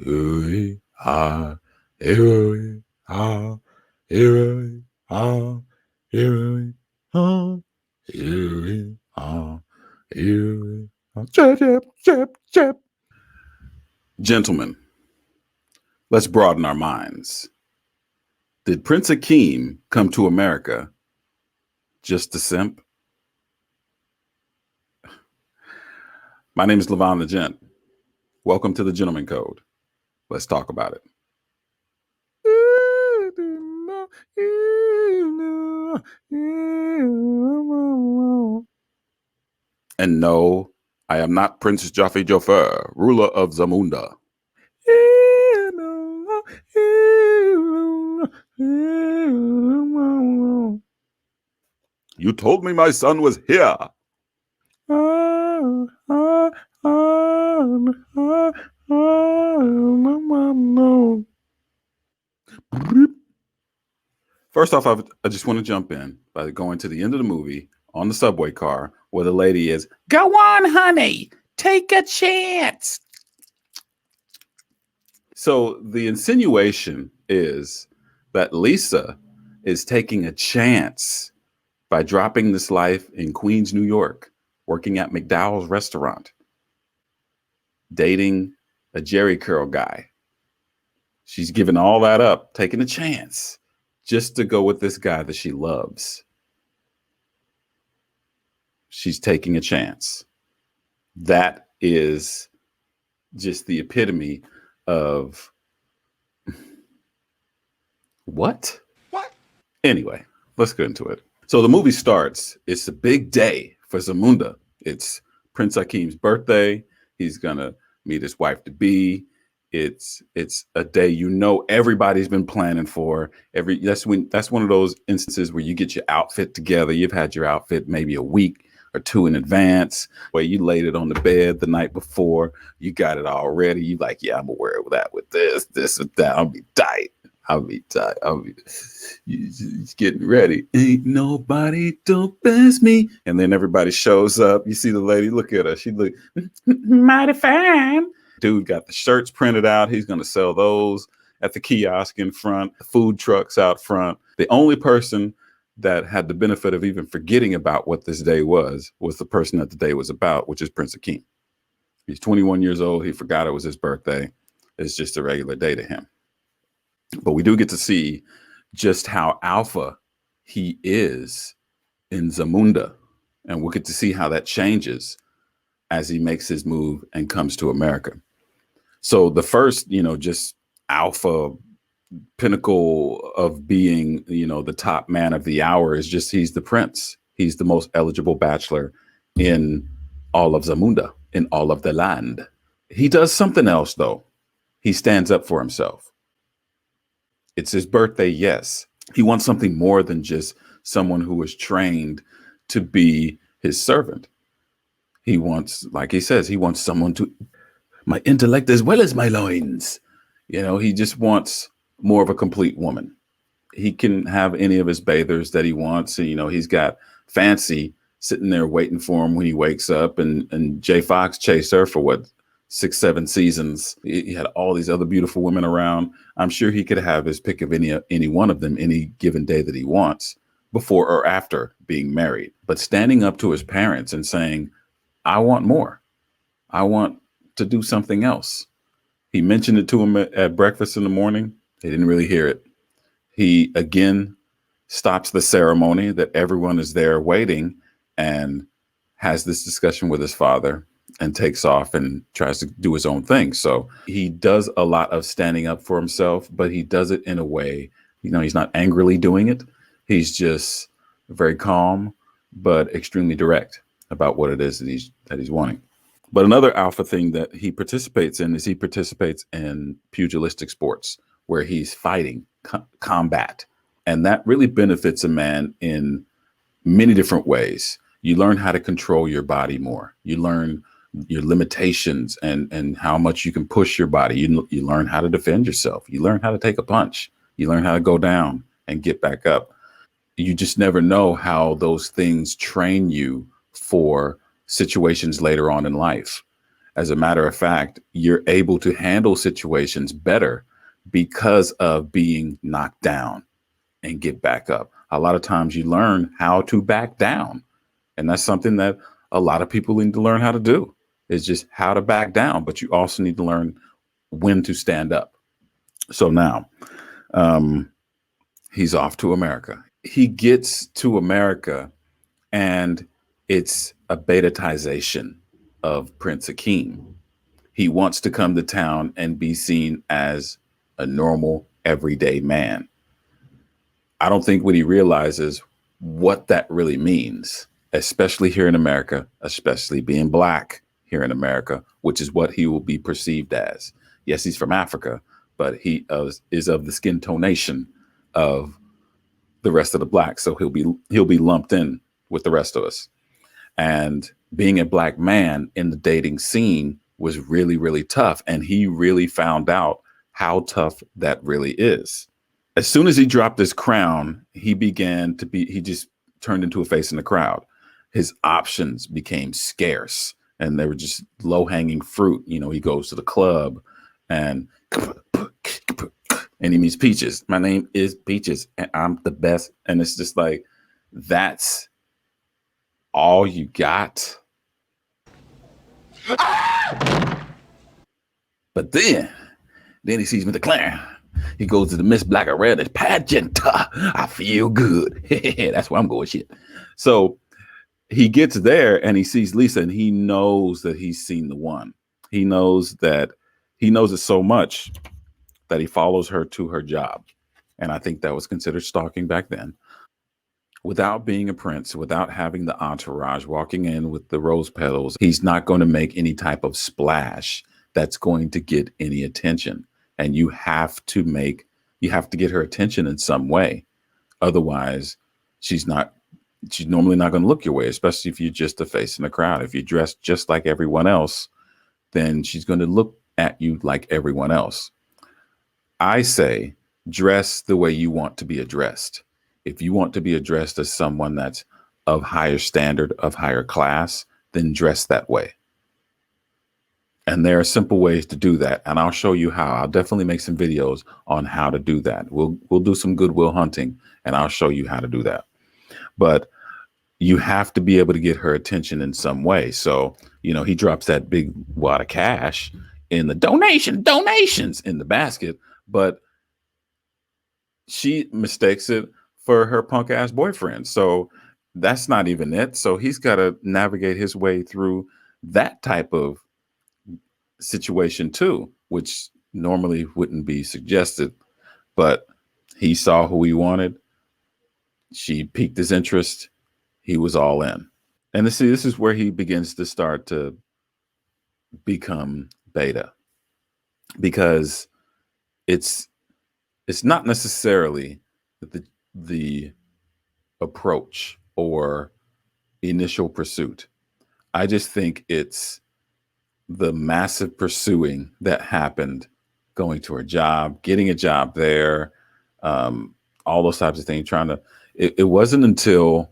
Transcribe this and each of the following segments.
Ooh, ah, ooh, ah, ooh, ah, ooh, ah, ooh, ah, ooh, ah. Chip, chip, chip, chip. Gentlemen, let's broaden our minds. Did Prince Akeem come to America just to simp? My name is LeVon the Gent. Welcome to the Gentleman Code. Let's talk about it. And no, I am not Prince Jaffe Joffer, ruler of Zamunda. You told me my son was here. First off, I just want to jump in by going to the end of the movie on the subway car where the lady is, "Go on, honey, take a chance." So the insinuation is that Lisa is taking a chance by dropping this life in Queens, New York, working at McDowell's restaurant, dating a Jerry curl guy. She's given all that up, taking a chance just to go with this guy that she loves. She's taking a chance. That is just the epitome of what? Anyway, let's get into it. So the movie starts. It's a big day for Zamunda. It's Prince Akeem's birthday. He's gonna meet his wife to be. It's a day everybody's been planning for. That's one of those instances where you get your outfit together. You've had your outfit maybe a week or two in advance, where you laid it on the bed the night before. You got it all ready. You like, yeah, I'm gonna wear that with this, with that. I'll be tight. He's getting ready. Ain't nobody don't best me. And then everybody shows up. You see the lady, look at her. She look mighty fine. Dude got the shirts printed out. He's going to sell those at the kiosk in front, the food trucks out front. The only person that had the benefit of even forgetting about what this day was the person that the day was about, which is Prince Akeem. He's 21 years old. He forgot it was his birthday. It's just a regular day to him. But we do get to see just how alpha he is in Zamunda. And we'll get to see how that changes as he makes his move and comes to America. So the first, just alpha pinnacle of being, the top man of the hour is just he's the prince. He's the most eligible bachelor in all of Zamunda, in all of the land. He does something else, though. He stands up for himself. It's his birthday, yes. He wants something more than just someone who is trained to be his servant. He wants, like he says, he wants someone to my intellect as well as my loins. He just wants more of a complete woman. He can have any of his bathers that he wants. He's got Fancy sitting there waiting for him when he wakes up, and Jay Fox chased her for 6-7 seasons. He had all these other beautiful women around. I'm sure he could have his pick of any one of them any given day that he wants, before or after being married. But standing up to his parents and saying, I want more. I want to do something else. He mentioned it to him at breakfast in the morning. They didn't really hear it. He again stops the ceremony that everyone is there waiting and has this discussion with his father and takes off and tries to do his own thing. So he does a lot of standing up for himself, but he does it in a way, he's not angrily doing it. He's just very calm, but extremely direct about what it is that he's wanting. But another alpha thing that he participates in is he participates in pugilistic sports where he's fighting combat. And that really benefits a man in many different ways. You learn how to control your body more. You learn your limitations and how much you can push your body. You learn how to defend yourself. You learn how to take a punch. You learn how to go down and get back up. You just never know how those things train you for situations later on in life. As a matter of fact, you're able to handle situations better because of being knocked down and get back up. A lot of times you learn how to back down. And that's something that a lot of people need to learn how to do, is just how to back down. But you also need to learn when to stand up. So now he's off to America. He gets to America and it's a betatization of Prince Akeem. He wants to come to town and be seen as a normal, everyday man. I don't think what he realizes what that really means, especially here in America, especially being black here in America, which is what he will be perceived as. Yes, he's from Africa, but he is of the skin tonation of the rest of the blacks. So he'll be lumped in with the rest of us. And being a black man in the dating scene was really, really tough. And he really found out how tough that really is. As soon as he dropped his crown, he just turned into a face in the crowd. His options became scarce and they were just low hanging fruit. You know, he goes to the club and he meets Peaches. My name is Peaches and I'm the best. And it's just like, that's all you got. But then he sees me declaring. He goes to the Miss Black or Red pageant. I feel good. That's where I'm going. Shit. So he gets there and he sees Lisa and he knows that he's seen the one. He knows it so much that he follows her to her job. And I think that was considered stalking back then. Without being a prince, without having the entourage walking in with the rose petals, he's not going to make any type of splash that's going to get any attention. And you have to get her attention in some way. Otherwise, she's normally not going to look your way, especially if you're just a face in the crowd. If you dress just like everyone else, then she's going to look at you like everyone else. I say, dress the way you want to be addressed. If you want to be addressed as someone that's of higher standard, of higher class, then dress that way. And there are simple ways to do that. And I'll show you how. I'll definitely make some videos on how to do that. We'll do some goodwill hunting and I'll show you how to do that. But you have to be able to get her attention in some way. So, you know, he drops that big wad of cash in the donations in the basket, but she mistakes it for her punk ass boyfriend. So that's not even it. So he's got to navigate his way through that type of situation too, which normally wouldn't be suggested, but he saw who he wanted. She piqued his interest. He was all in. And this is where he begins to start to become beta, because it's not necessarily the approach or initial pursuit. I just think it's the massive pursuing that happened, going to her job, getting a job there, all those types of things, it wasn't until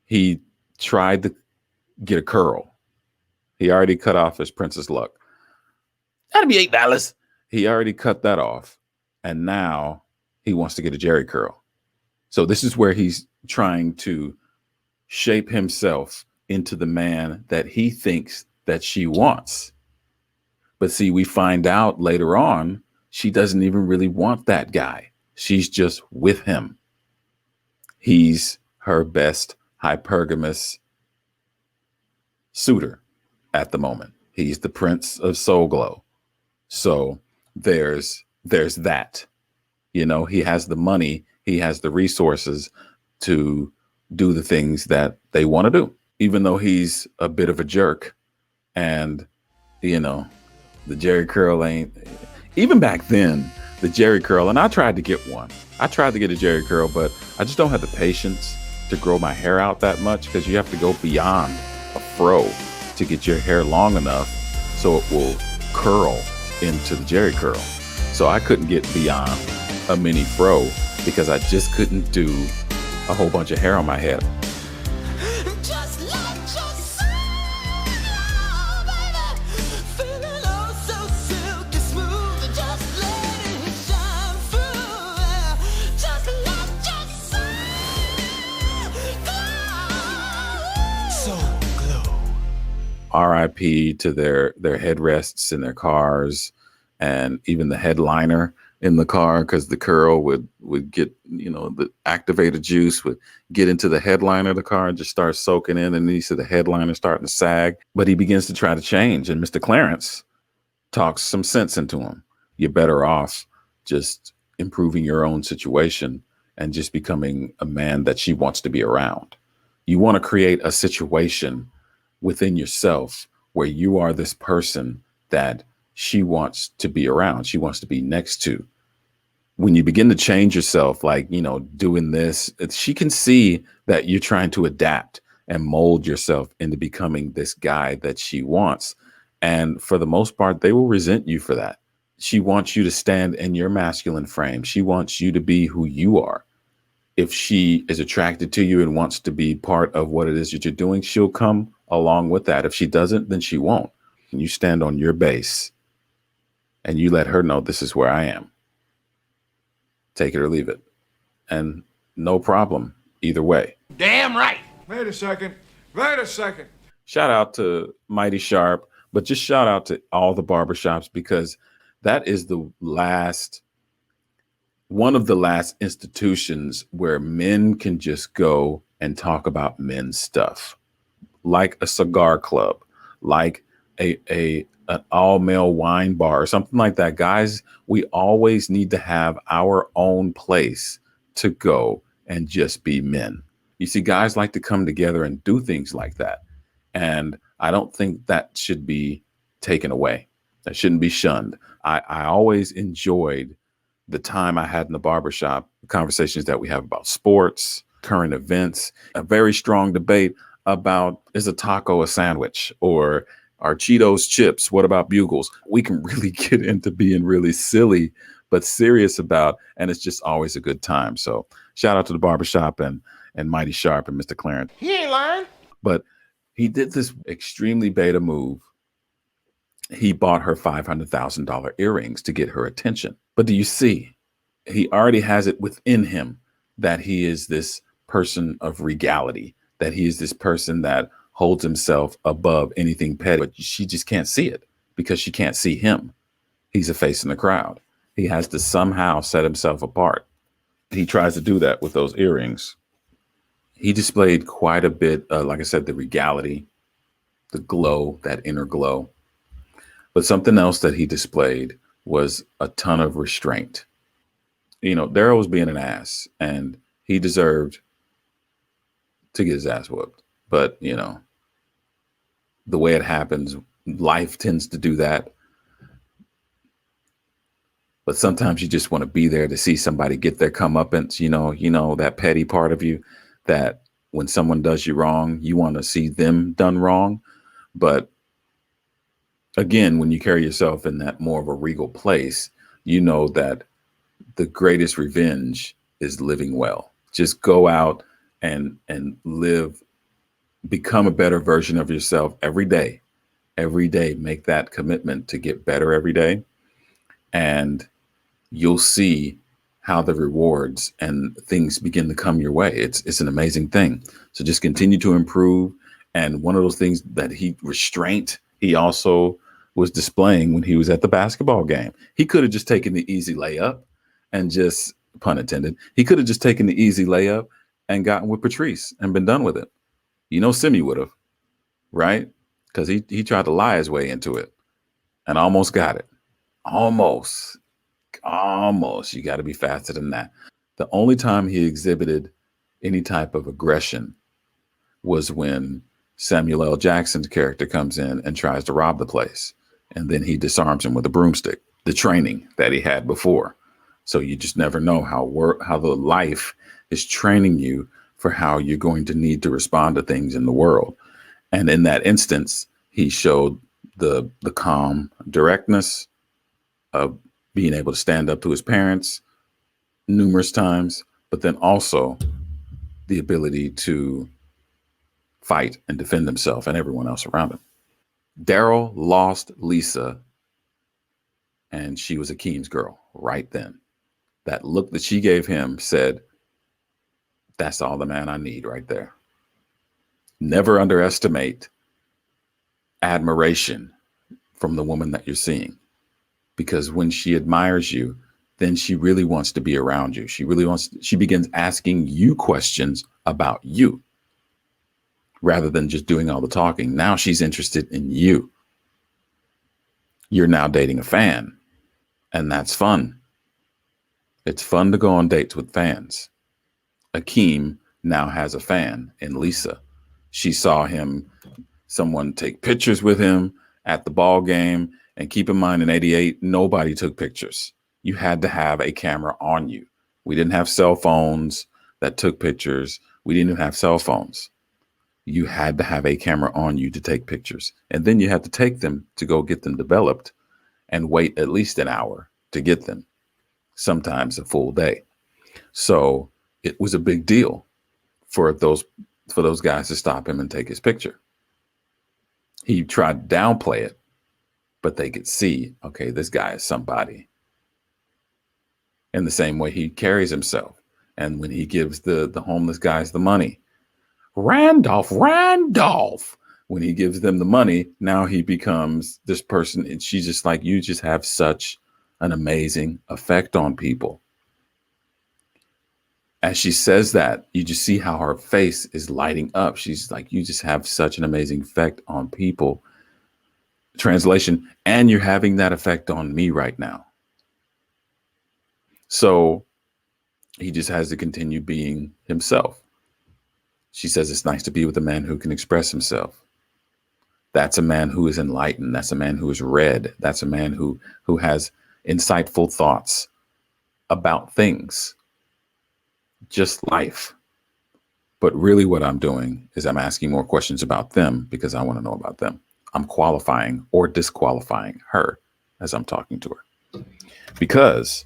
he tried to get a curl. He already cut off his Princess Luck. That'd be $8. He already cut that off. And now he wants to get a Jerry curl. So this is where he's trying to shape himself into the man that he thinks that she wants. But see, we find out later on, she doesn't even really want that guy. She's just with him. He's her best hypergamous suitor at the moment. He's the Prince of Soul Glow. So there's that. You know, he has the money, he has the resources to do the things that they want to do, even though he's a bit of a jerk. And, you know, the Jerry curl ain't, even back then, the Jerry curl, and I tried to get one. I tried to get a Jerry curl, but I just don't have the patience to grow my hair out that much, because you have to go beyond a fro to get your hair long enough so it will curl into the Jerry curl. So I couldn't get beyond a mini fro because I just couldn't do a whole bunch of hair on my head. Just let yourself, RIP to their headrests in their cars, and even the headliner in the car, because the curl would get, the activated juice would get into the headliner of the car and just start soaking in, and then you see the headliner starting to sag. But he begins to try to change, and Mr. Clarence talks some sense into him. You're better off just improving your own situation and just becoming a man that she wants to be around. You want to create a situation within yourself where you are this person that she wants to be around, she wants to be next to. When you begin to change yourself, like, doing this, she can see that you're trying to adapt and mold yourself into becoming this guy that she wants. And for the most part, they will resent you for that. She wants you to stand in your masculine frame. She wants you to be who you are. If she is attracted to you and wants to be part of what it is that you're doing, she'll come along with that. If she doesn't, then she won't. And you stand on your base and you let her know, this is where I am. Take it or leave it. And no problem either way. Damn right. Wait a second. Shout out to Mighty Sharp, but just shout out to all the barbershops, because that is one of the last institutions where men can just go and talk about men's stuff, like a cigar club, like an all-male wine bar or something like that. Guys, we always need to have our own place to go and just be men. You see, guys like to come together and do things like that. And I don't think that should be taken away. That shouldn't be shunned. I always enjoyed the time I had in the barbershop, the conversations that we have about sports, current events, a very strong debate about, is a taco a sandwich, or are Cheetos chips? What about bugles? We can really get into being really silly, but serious about, and it's just always a good time. So shout out to the barbershop and Mighty Sharp and Mr. Clarence. He ain't lying. But he did this extremely beta move. He bought her $500,000 earrings to get her attention. But do you see, he already has it within him that he is this person of regality, that he is this person that holds himself above anything petty. But she just can't see it because she can't see him. He's a face in the crowd. He has to somehow set himself apart. He tries to do that with those earrings. He displayed quite a bit, like I said, the regality, the glow, that inner glow. But something else that he displayed was a ton of restraint. Daryl was being an ass, and he deserved to get his ass whooped. But, the way it happens, life tends to do that. But sometimes you just want to be there to see somebody get their comeuppance, that petty part of you, that when someone does you wrong, you want to see them done wrong. But again, when you carry yourself in that more of a regal place, you know that the greatest revenge is living well. Just go out and live, become a better version of yourself every day. Every day, make that commitment to get better every day. And you'll see how the rewards and things begin to come your way. It's an amazing thing. So just continue to improve. And one of those things that he also was displaying when he was at the basketball game. He could have just taken the easy layup and just, pun intended, he could have just taken the easy layup and gotten with Patrice and been done with it. Simi would have, right? Because he tried to lie his way into it and almost got it. Almost. You got to be faster than that. The only time he exhibited any type of aggression was when Samuel L. Jackson's character comes in and tries to rob the place. And then he disarms him with a broomstick, the training that he had before. So you just never know how the life is training you for how you're going to need to respond to things in the world. And in that instance, he showed the calm directness of being able to stand up to his parents numerous times, but then also the ability to fight and defend himself and everyone else around him. Daryl lost Lisa, and she was Akeem's girl right then. That look that she gave him said, that's all the man I need right there. Never underestimate admiration from the woman that you're seeing. Because when she admires you, then she really wants to be around you. She begins asking you questions about you rather than just doing all the talking. Now she's interested in you. You're now dating a fan, and that's fun. It's fun to go on dates with fans. Akeem now has a fan in Lisa. She saw someone take pictures with him at the ball game. And keep in mind, in '88, nobody took pictures. You had to have a camera on you. We didn't have cell phones that took pictures. We didn't even have cell phones. You had to have a camera on you to take pictures. And then you had to take them to go get them developed and wait at least an hour to get them, sometimes a full day. So it was a big deal for those guys to stop him and take his picture. He tried to downplay it, but they could see, okay, this guy is somebody. In the same way he carries himself. And when he gives the homeless guys the money, Randolph, when he gives them the money, now he becomes this person. And she's just like, you just have such an amazing effect on people. As she says that, you just see how her face is lighting up. She's like, you just have such an amazing effect on people. Translation, and you're having that effect on me right now. So he just has to continue being himself. She says it's nice to be with a man who can express himself. That's a man who is enlightened. That's a man who is read. That's a man who has insightful thoughts about things, just life. But really what I'm doing is I'm asking more questions about them because I want to know about them. I'm qualifying or disqualifying her as I'm talking to her, because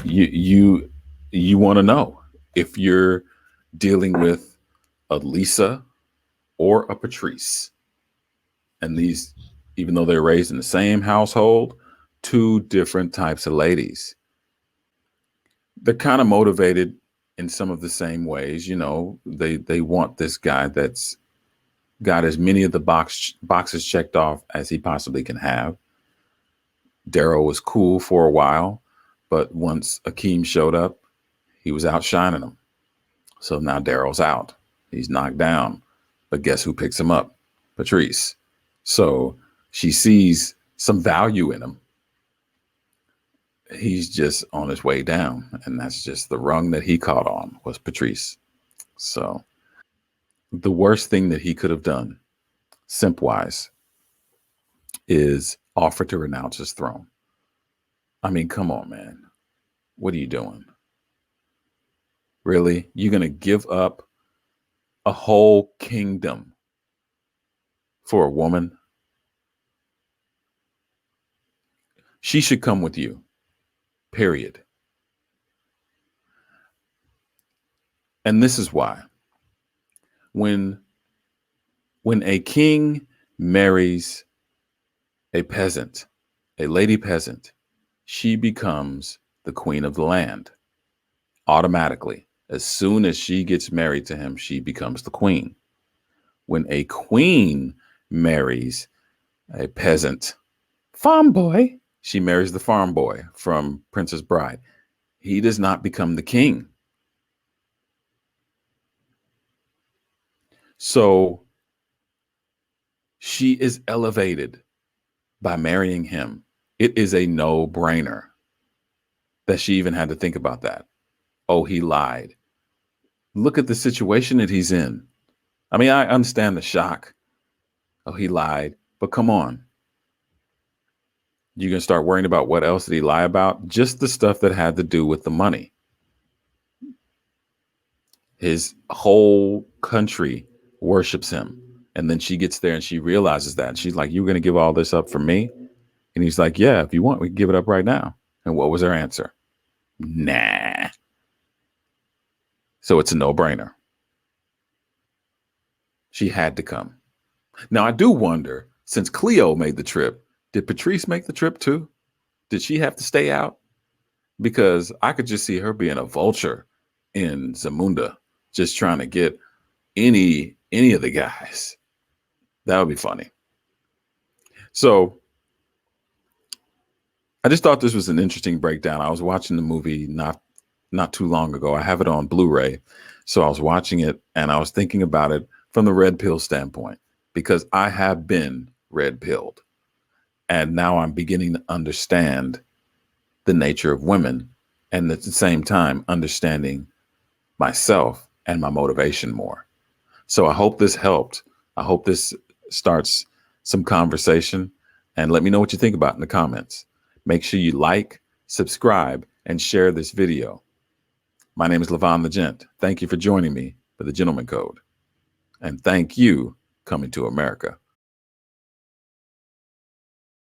you want to know if you're dealing with a Lisa or a Patrice. And these, even though they're raised in the same household, two different types of ladies. They're kind of motivated in some of the same ways. You know, they want this guy that's got as many of the boxes checked off as he possibly can have. Daryl was cool for a while, but once Akeem showed up, he was outshining him. So now Daryl's out. He's knocked down. But guess who picks him up? Patrice. So she sees some value in him. He's just on his way down. And that's just the rung that he caught on, was Patrice. So the worst thing that he could have done, simp-wise, is offer to renounce his throne. I mean, come on, man. What are you doing? Really? You're going to give up a whole kingdom for a woman? She should come with you, period. And this is why. When a king marries a peasant, a lady peasant, she becomes the queen of the land automatically. As soon as she gets married to him, she becomes the queen. When a queen marries a peasant farm boy, she marries the farm boy from Princess Bride. He does not become the king. So she is elevated by marrying him. It is a no-brainer that she even had to think about that. Oh, he lied. Look at the situation that he's in. I mean, I understand the shock. Oh, he lied. But come on. You're going to start worrying about what else did he lie about? Just the stuff that had to do with the money. His whole country worships him. And then she gets there and she realizes that. And she's like, you're going to give all this up for me? And he's like, yeah, if you want, we can give it up right now. And what was her answer? Nah. So it's a no-brainer. She had to come. Now, I do wonder, since Cleo made the trip, did Patrice make the trip too? Did she have to stay out? Because I could just see her being a vulture in Zamunda, just trying to get any of the guys. That would be funny. So I just thought this was an interesting breakdown. I was watching the movie not too long ago. I have it on Blu-ray. So I was watching it and I was thinking about it from the red pill standpoint, because I have been red pilled. And now I'm beginning to understand the nature of women, and at the same time understanding myself and my motivation more. So I hope this helped. I hope this starts some conversation, and let me know what you think about in the comments. Make sure you like, subscribe, and share this video. My name is LeVon the Gent. Thank you for joining me for the Gentleman Code. And thank you coming to America.